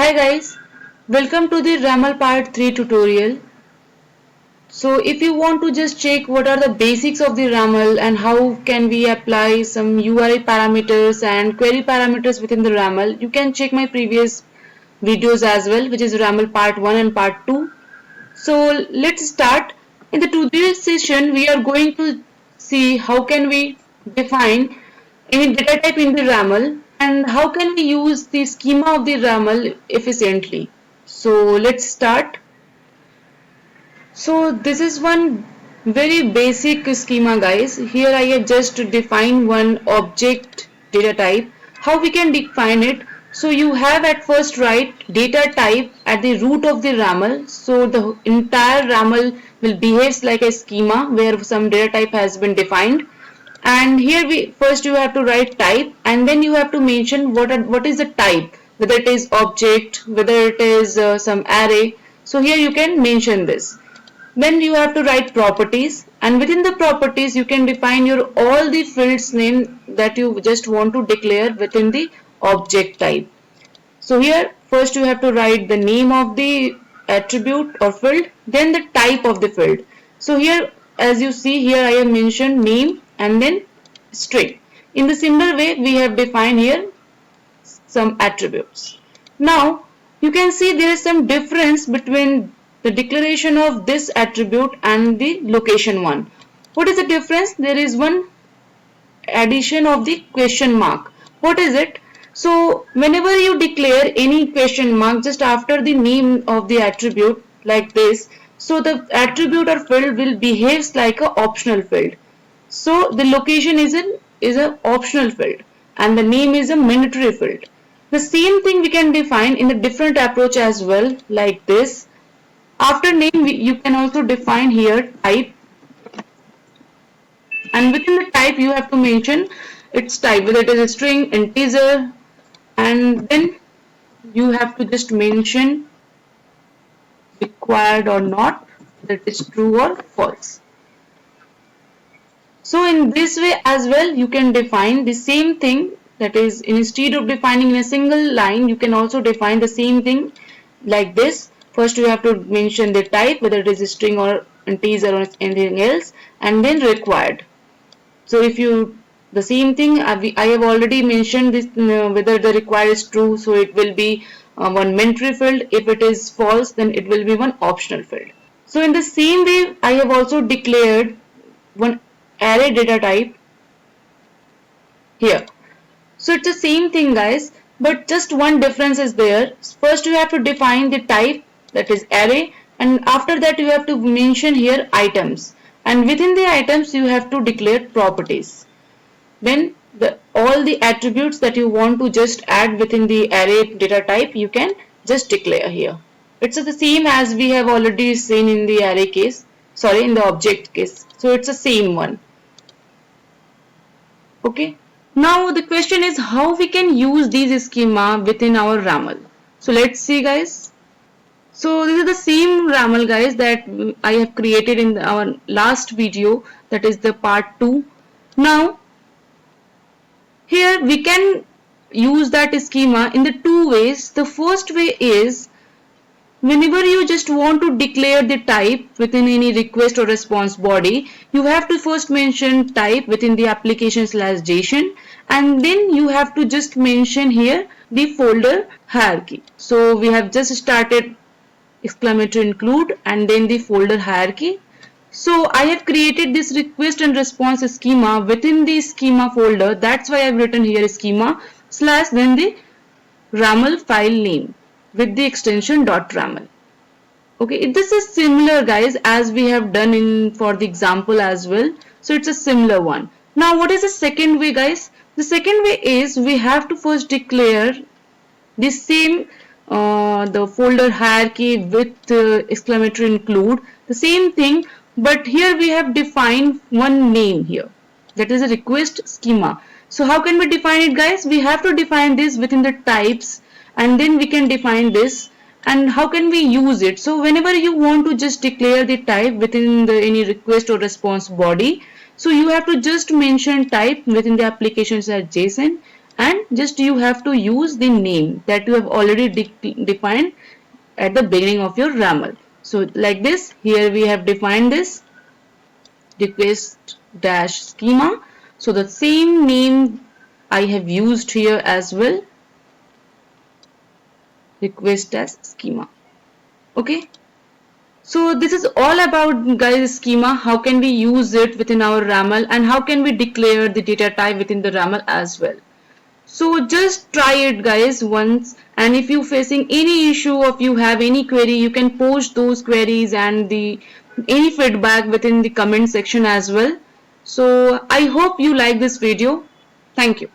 Hi guys, welcome to the RAML part 3 tutorial. So if you want to just check what are the basics of the RAML and how can we apply some URI parameters and query parameters within the RAML, you can check my previous videos as well, which is RAML part 1 and part 2. So let's start. In the today's session, we are going to see how can we define any data type in the RAML and how can we use the schema of the RAML efficiently. So let's start. So this is one very basic schema guys. Here I have just defined one object data type. How we can define it? So you have at first write data type at the root of the RAML. So the entire RAML will behave like a schema where some data type has been defined. And here we first you have to write type and then you have to mention what is the type, whether it is object, whether it is some array. So here you can mention this. Then you have to write properties and within the properties you can define your all the fields name that you just want to declare within the object type. So here first you have to write the name of the attribute or field, then the type of the field. So here as you see here I have mentioned name and then string. In the similar way we have defined here some attributes. Now you can see there is some difference between the declaration of this attribute and the location one. What is the difference? There is one addition of the question mark. What is it? So whenever you declare any question mark just after the name of the attribute like this, so the attribute or field will behave like a optional field. So the location is an optional field and the name is a mandatory field. The same thing we can define in a different approach as well like this. After name you can also define here type and within the type you have to mention its type, whether it is a string, integer, and then you have to just mention required or not, that is true or false. So in this way as well you can define the same thing, that is instead of defining in a single line you can also define the same thing like this. First you have to mention the type, whether it is a string or integer or anything else, and then required. So if you the same thing I have already mentioned this, whether the required is true, so it will be one mandatory field. If it is false, then it will be one optional field. So in the same way I have also declared one array data type here. So it's the same thing guys, but just one difference is there. First you have to define the type, that is array, and after that you have to mention here items, and within the items you have to declare properties. Then all the attributes that you want to just add within the array data type you can just declare here. It's the same as we have already seen in the array case, sorry, in the object case. So it's the same one. Okay. Now the question is how we can use these schema within our RAML. So let's see guys. So this is the same RAML guys that I have created in our last video, that is the part 2. Now here we can use that schema in the two ways. The first way is whenever you just want to declare the type within any request or response body, you have to first mention type within the application/JSON, and then you have to just mention here the folder hierarchy. So we have just started exclamatory include and then the folder hierarchy. So I have created this request and response schema within the schema folder. That's why I've written here schema slash then the RAML file name with the extension .raml. Okay, this is similar guys as we have done in for the example as well. So it's a similar one. Now what is the second way guys? The second way is we have to first declare the same the folder hierarchy with exclamatory include, the same thing, but here we have defined one name here, that is a request schema. So how can we define it guys? We have to define this within the types and then we can define this. And how can we use it? So whenever you want to just declare the type within the any request or response body, so you have to just mention type within the applications as JSON and just you have to use the name that you have already defined at the beginning of your YAML. So like this, here we have defined this request dash schema. So the same name I have used here as well, request dash schema. Okay. So this is all about, guys, schema. How can we use it within our YAML and how can we declare the data type within the YAML as well. So just try it, guys, once, and if you facing any issue or if you have any query, you can post those queries and the any feedback within the comment section as well. So I hope you like this video. Thank you.